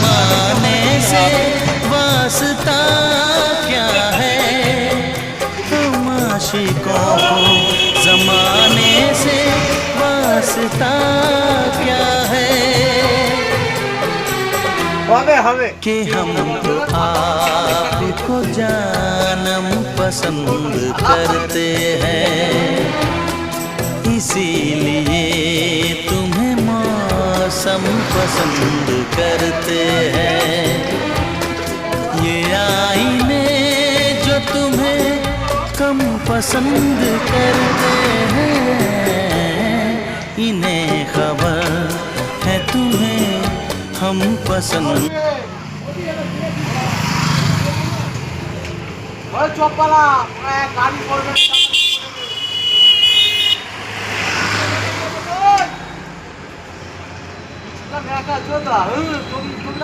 जमाने से वास्ता क्या है, हम आशिकों को जमाने से वास्ता क्या है कि हम तो आपको जानम पसंद करते हैं, इसीलिए तुम्हें मौसम पसंद करते हैं। ये आईने जो तुम्हें कम पसंद करते हैं, इन्हें खबर है तुम्हें हम पसंद। চপালা গাড়ি করবে না,